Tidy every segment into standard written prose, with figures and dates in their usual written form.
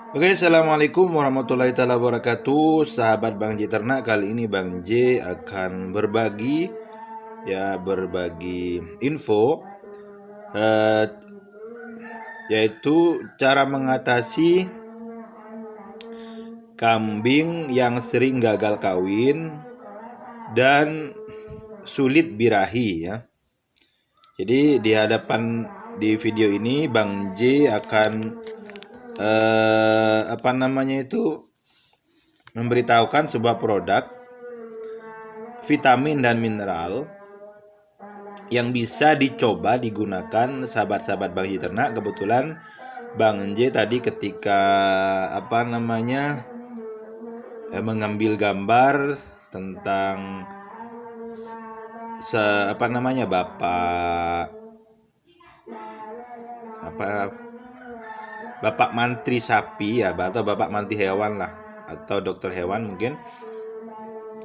Oke, assalamualaikum warahmatullahi wabarakatuh, sahabat Bang J Ternak. Kali ini Bang J akan berbagi info, eh, yaitu cara mengatasi kambing yang sering gagal kawin dan sulit birahi ya. Jadi di video ini Bang J akan memberitahukan sebuah produk vitamin dan mineral yang bisa dicoba digunakan sahabat-sahabat Bang J Ternak. Kebetulan Bang J tadi ketika mengambil gambar tentang Bapak Mantri sapi ya, atau Bapak Mantri hewan lah, atau dokter hewan mungkin,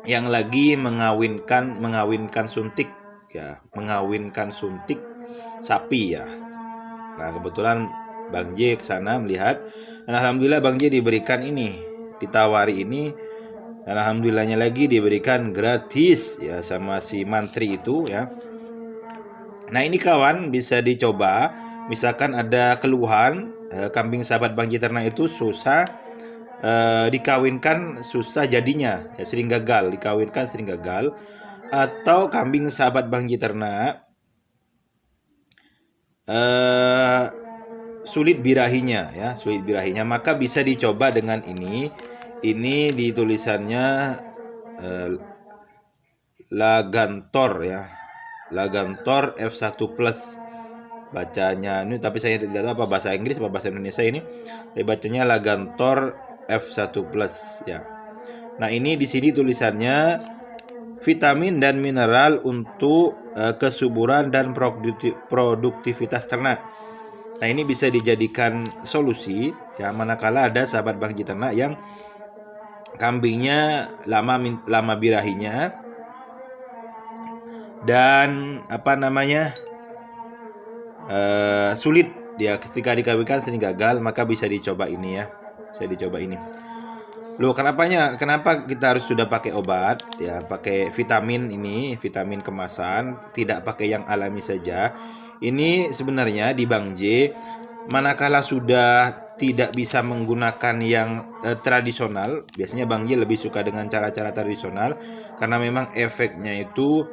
yang lagi mengawinkan suntik sapi ya. Nah, kebetulan Bang J kesana melihat, dan alhamdulillah Bang J ditawari ini, dan alhamdulillahnya lagi diberikan gratis ya sama si Mantri itu ya. Nah, ini kawan bisa dicoba. Misalkan ada keluhan kambing sahabat Bang J Ternak itu susah dikawinkan, susah jadinya ya, sering gagal dikawinkan, sering gagal, atau kambing sahabat Bang J Ternak sulit birahinya, maka bisa dicoba dengan ini di tulisannya Lagantor ya, Lagantor F1 Plus bacanya ini, tapi saya tidak tahu apa bahasa Inggris apa bahasa Indonesia ini. Bacanya Lagantor F1 Plus ya. Nah, ini di sini tulisannya vitamin dan mineral untuk kesuburan dan produktivitas ternak. Nah, ini bisa dijadikan solusi ya manakala ada sahabat Bang J Ternak yang kambingnya lama birahinya dan sulit dia ketika dikawinkan sering gagal, maka bisa dicoba ini ya. Loh, kenapa kita harus sudah pakai obat ya, pakai vitamin ini, vitamin kemasan, tidak pakai yang alami saja? Ini sebenarnya di Bang J, manakala sudah tidak bisa menggunakan yang tradisional, biasanya Bang J lebih suka dengan cara-cara tradisional karena memang efeknya itu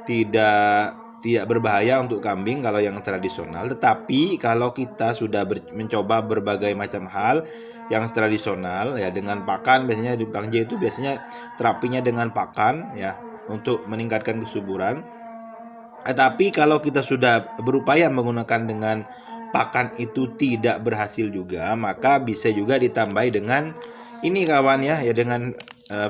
tidak berbahaya untuk kambing kalau yang tradisional. Tetapi kalau kita sudah mencoba berbagai macam hal yang tradisional ya, dengan pakan, biasanya di Bang J itu biasanya terapinya dengan pakan ya untuk meningkatkan kesuburan. Tapi kalau kita sudah berupaya menggunakan dengan pakan itu tidak berhasil juga, maka bisa juga ditambah dengan ini kawan ya, dengan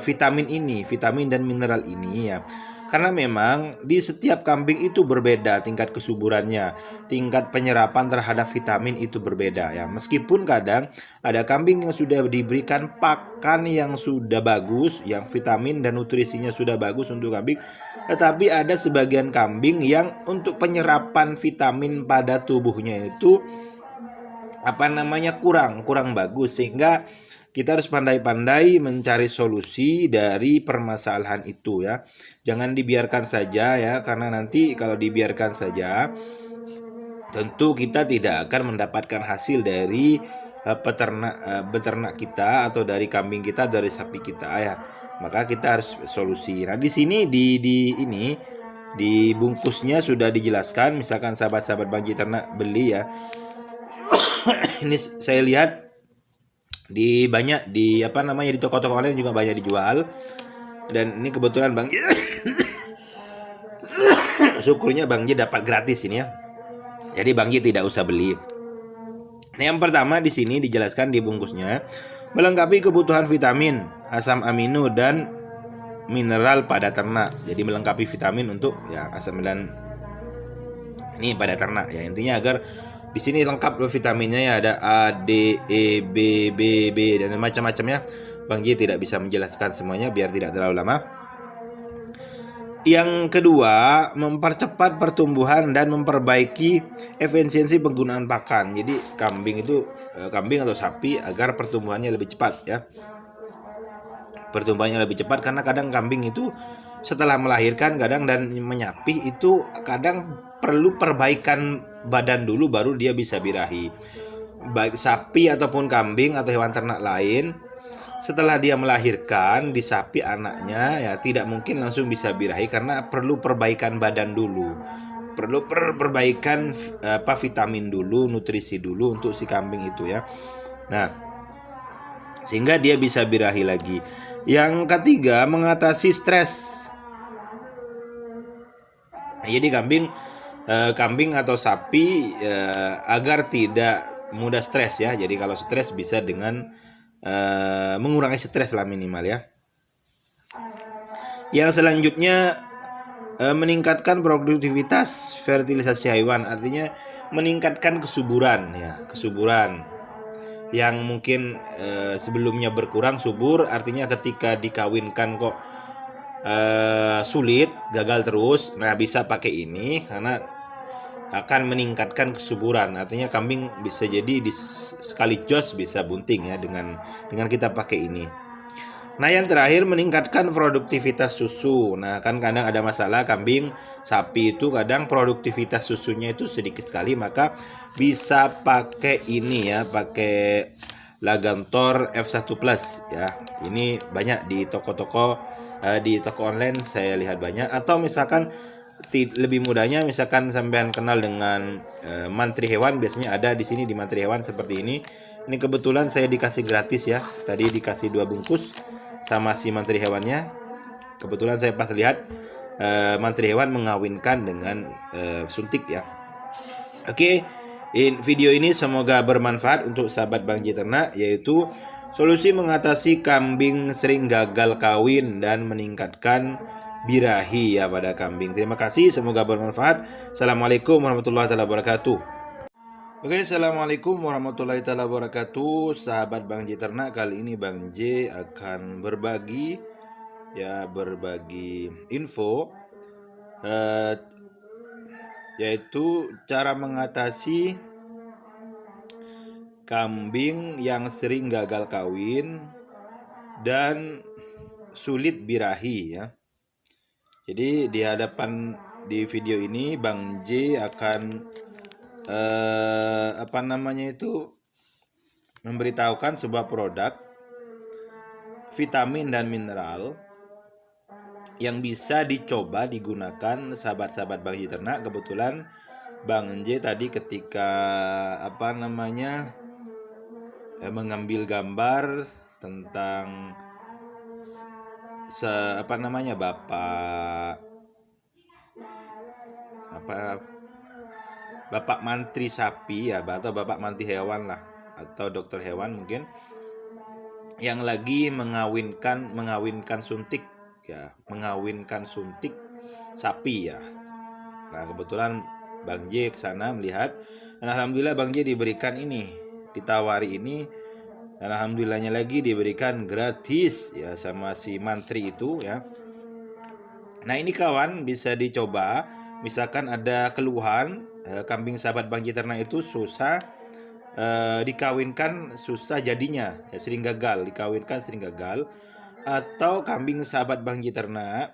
vitamin dan mineral ini ya. Karena memang di setiap kambing itu berbeda tingkat kesuburannya, tingkat penyerapan terhadap vitamin itu berbeda ya. Meskipun kadang ada kambing yang sudah diberikan pakan yang sudah bagus, yang vitamin dan nutrisinya sudah bagus untuk kambing, tetapi ada sebagian kambing yang untuk penyerapan vitamin pada tubuhnya itu kurang bagus, sehingga kita harus pandai-pandai mencari solusi dari permasalahan itu ya. Jangan dibiarkan saja ya, karena nanti kalau dibiarkan saja tentu kita tidak akan mendapatkan hasil dari beternak kita, atau dari kambing kita, dari sapi kita ya. Maka kita harus solusi. Nah, di sini di bungkusnya sudah dijelaskan, misalkan sahabat-sahabat Bang J Ternak beli ya. Ini saya lihat di toko-toko online juga banyak dijual, dan ini kebetulan Bang J syukurnya Bang J dapat gratis ini ya, jadi Bang J tidak usah beli. Nah, yang pertama di sini dijelaskan di bungkusnya, melengkapi kebutuhan vitamin, asam amino dan mineral pada ternak. Jadi melengkapi vitamin untuk ya asam dan ini pada ternak ya, intinya agar di sini lengkap vitaminnya ya, ada A, D, E, B, B, B dan macam-macamnya. Bang J tidak bisa menjelaskan semuanya biar tidak terlalu lama. Yang kedua, mempercepat pertumbuhan dan memperbaiki efisiensi penggunaan pakan. Jadi kambing atau sapi agar pertumbuhannya lebih cepat ya. Pertumbuhannya lebih cepat karena kadang kambing itu setelah melahirkan kadang dan menyapih itu kadang perlu perbaikan badan dulu baru dia bisa birahi. Baik sapi ataupun kambing atau hewan ternak lain, setelah dia melahirkan di sapi anaknya ya tidak mungkin langsung bisa birahi karena perlu perbaikan badan dulu. Perlu perbaikan vitamin dulu, nutrisi dulu untuk si kambing itu ya. Nah, sehingga dia bisa birahi lagi. Yang ketiga, mengatasi stres. Jadi kambing atau sapi agar tidak mudah stres ya. Jadi kalau stres bisa dengan mengurangi stres lah minimal ya. Yang selanjutnya meningkatkan produktivitas fertilisasi hewan, artinya meningkatkan kesuburan ya, kesuburan yang mungkin sebelumnya berkurang subur, artinya ketika dikawinkan kok sulit, gagal terus. Nah, bisa pakai ini karena akan meningkatkan kesuburan. Artinya kambing bisa jadi sekali jos bisa bunting ya dengan kita pakai ini. Nah, yang terakhir meningkatkan produktivitas susu. Nah, kan kadang ada masalah kambing, sapi itu kadang produktivitas susunya itu sedikit sekali, maka bisa pakai ini ya, pakai Lagantor F1 Plus ya. Ini banyak di toko-toko di toko online saya lihat banyak, atau misalkan lebih mudahnya misalkan sampean kenal dengan mantri hewan, biasanya ada di sini di mantri hewan seperti ini. Ini kebetulan saya dikasih gratis ya. Tadi dikasih 2 bungkus sama si mantri hewannya. Kebetulan saya pas lihat mantri hewan mengawinkan dengan suntik ya. Oke, video ini semoga bermanfaat untuk sahabat Bang J Ternak, yaitu solusi mengatasi kambing sering gagal kawin dan meningkatkan birahi ya pada kambing. Terima kasih, semoga bermanfaat. Assalamualaikum warahmatullahi wabarakatuh. Oke, assalamualaikum warahmatullahi wabarakatuh, sahabat Bang J Ternak. Kali ini Bang J akan berbagi info yaitu cara mengatasi kambing yang sering gagal kawin dan sulit birahi ya. Jadi di video ini Bang J akan memberitahukan sebuah produk vitamin dan mineral yang bisa dicoba digunakan sahabat-sahabat Bang J Ternak. Kebetulan Bang J tadi ketika mengambil gambar tentang Bapak mantri sapi ya, atau Bapak mantri hewan lah, atau dokter hewan mungkin, yang lagi mengawinkan suntik ya, mengawinkan suntik sapi ya. Nah, kebetulan Bang J kesana melihat, dan alhamdulillah Bang J ditawari ini, dan alhamdulillahnya lagi diberikan gratis ya sama si mantri itu ya. Nah, ini kawan bisa dicoba. Misalkan ada keluhan kambing sahabat Bang J Ternak itu susah dikawinkan, susah jadinya ya, sering gagal dikawinkan, sering gagal, atau kambing sahabat Bang J Ternak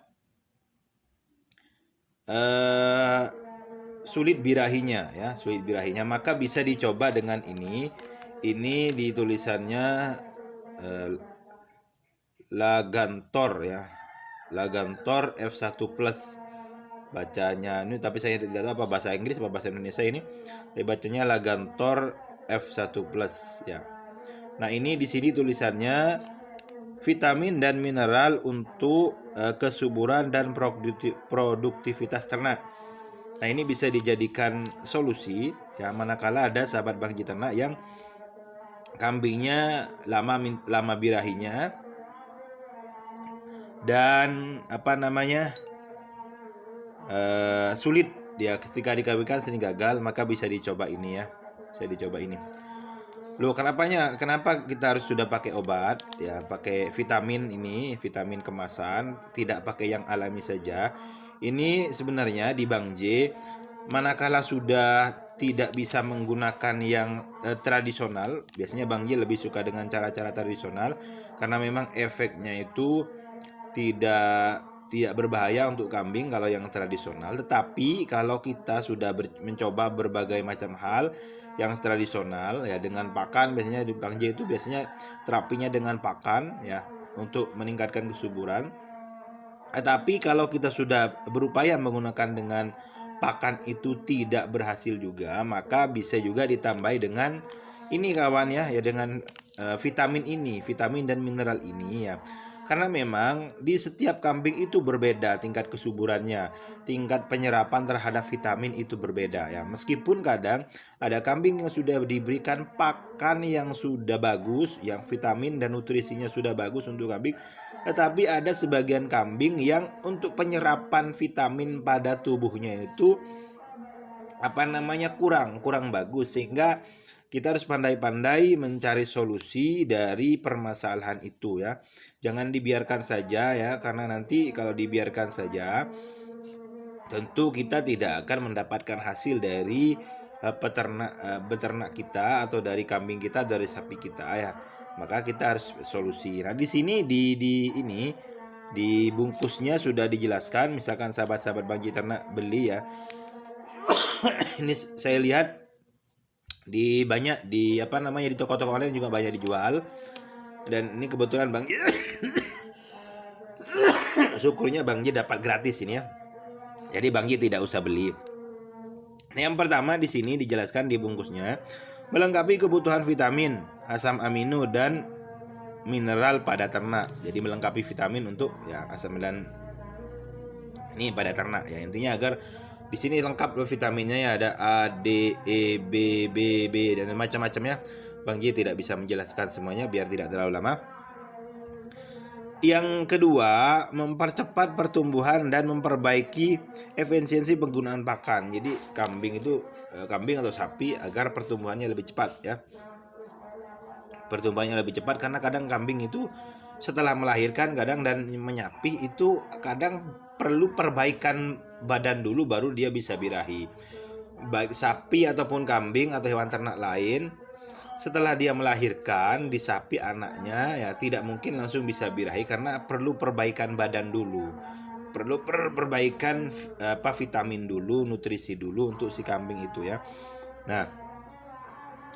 sulit birahinya, maka bisa dicoba dengan ini di tulisannya Lagantor ya, Lagantor F1 Plus bacanya ini, tapi saya tidak tahu apa bahasa Inggris apa bahasa Indonesia ini. Bacanya Lagantor F1 Plus ya. Nah, ini di sini tulisannya vitamin dan mineral untuk kesuburan dan produktivitas ternak. Nah, ini bisa dijadikan solusi ya manakala ada sahabat Bang J Ternak yang kambingnya lama birahinya dan sulit dia ketika dikawinkan sering gagal, maka bisa dicoba ini ya. Loh, kenapa kita harus sudah pakai obat ya, pakai vitamin ini, vitamin kemasan, tidak pakai yang alami saja. Ini sebenarnya di Bang J, manakala sudah tidak bisa menggunakan yang tradisional, biasanya Bang J lebih suka dengan cara-cara tradisional karena memang efeknya itu tidak tidak berbahaya untuk kambing kalau yang tradisional. Tetapi kalau kita sudah mencoba berbagai macam hal yang tradisional ya, dengan pakan, biasanya di Bang J itu biasanya terapinya dengan pakan ya untuk meningkatkan kesuburan. Tapi kalau kita sudah berupaya menggunakan dengan pakan itu tidak berhasil juga, maka bisa juga ditambah dengan ini kawan ya, dengan vitamin ini, vitamin dan mineral ini ya. Karena memang di setiap kambing itu berbeda tingkat kesuburannya, tingkat penyerapan terhadap vitamin itu berbeda ya. Meskipun kadang ada kambing yang sudah diberikan pakan yang sudah bagus, yang vitamin dan nutrisinya sudah bagus untuk kambing, tetapi ada sebagian kambing yang untuk penyerapan vitamin pada tubuhnya itu kurang bagus, sehingga kita harus pandai-pandai mencari solusi dari permasalahan itu ya. Jangan dibiarkan saja ya, karena nanti kalau dibiarkan saja tentu kita tidak akan mendapatkan hasil dari beternak kita, atau dari kambing kita, dari sapi kita ya. Maka kita harus solusi. Nah, di sini di bungkusnya sudah dijelaskan, misalkan sahabat-sahabat Bang J Ternak beli ya. Ini saya lihat di toko-toko online juga banyak dijual, dan ini kebetulan Bang J syukurnya Bang J dapat gratis ini ya, jadi Bang J tidak usah beli. Nah, yang pertama di sini dijelaskan di bungkusnya, melengkapi kebutuhan vitamin, asam amino dan mineral pada ternak. Jadi melengkapi vitamin untuk ya asam dan ini pada ternak ya, intinya agar di sini lengkap loh vitaminnya ya, ada A, D, E, B, B, B dan macam-macamnya. Bang J tidak bisa menjelaskan semuanya biar tidak terlalu lama. Yang kedua, mempercepat pertumbuhan dan memperbaiki efisiensi penggunaan pakan. Jadi kambing atau sapi agar pertumbuhannya lebih cepat ya. Pertumbuhannya lebih cepat karena kadang kambing itu setelah melahirkan kadang dan menyapih itu kadang perlu perbaikan badan dulu baru dia bisa birahi. Baik sapi ataupun kambing atau hewan ternak lain, setelah dia melahirkan di sapi anaknya ya tidak mungkin langsung bisa birahi karena perlu perbaikan badan dulu. Perlu perbaikan vitamin dulu, nutrisi dulu untuk si kambing itu ya. Nah,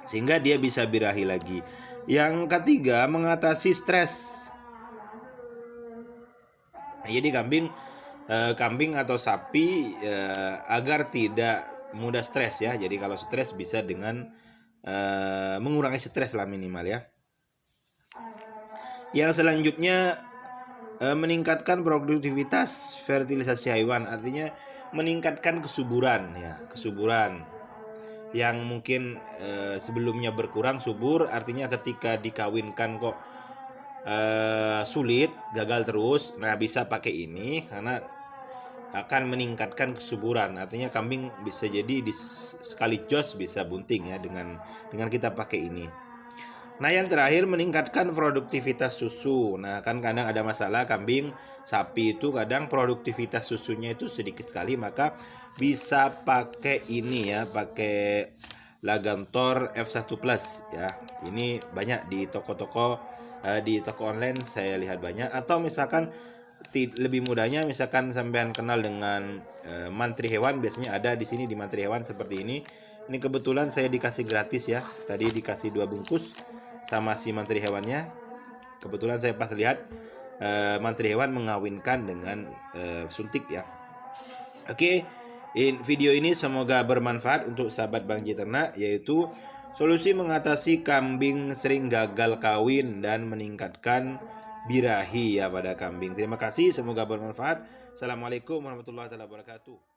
sehingga dia bisa birahi lagi. Yang ketiga, mengatasi stres. Jadi kambing atau sapi agar tidak mudah stres ya. Jadi kalau stres bisa dengan mengurangi stres lah minimal ya. Yang selanjutnya, meningkatkan produktivitas fertilisasi hewan, artinya meningkatkan kesuburan ya, kesuburan yang mungkin sebelumnya berkurang subur, artinya ketika dikawinkan kok sulit, gagal terus, nah bisa pakai ini karena akan meningkatkan kesuburan. Artinya kambing bisa jadi sekali jos bisa bunting ya dengan kita pakai ini. Nah, yang terakhir, meningkatkan produktivitas susu. Nah, kan kadang ada masalah kambing, sapi itu kadang produktivitas susunya itu sedikit sekali, maka bisa pakai ini ya, pakai Lagantor F1 Plus ya. Ini banyak di toko-toko di toko online saya lihat banyak. Atau misalkan lebih mudahnya, misalkan sampean kenal dengan mantri hewan, biasanya ada di sini di mantri hewan seperti ini. Ini kebetulan saya dikasih gratis ya. Tadi dikasih 2 bungkus sama si mantri hewannya. Kebetulan saya pas lihat mantri hewan mengawinkan dengan suntik ya. Oke, video ini semoga bermanfaat untuk sahabat Bang J Ternak, yaitu solusi mengatasi kambing sering gagal kawin dan meningkatkan birahi ya pada kambing. Terima kasih, semoga bermanfaat. Assalamualaikum warahmatullahi wabarakatuh.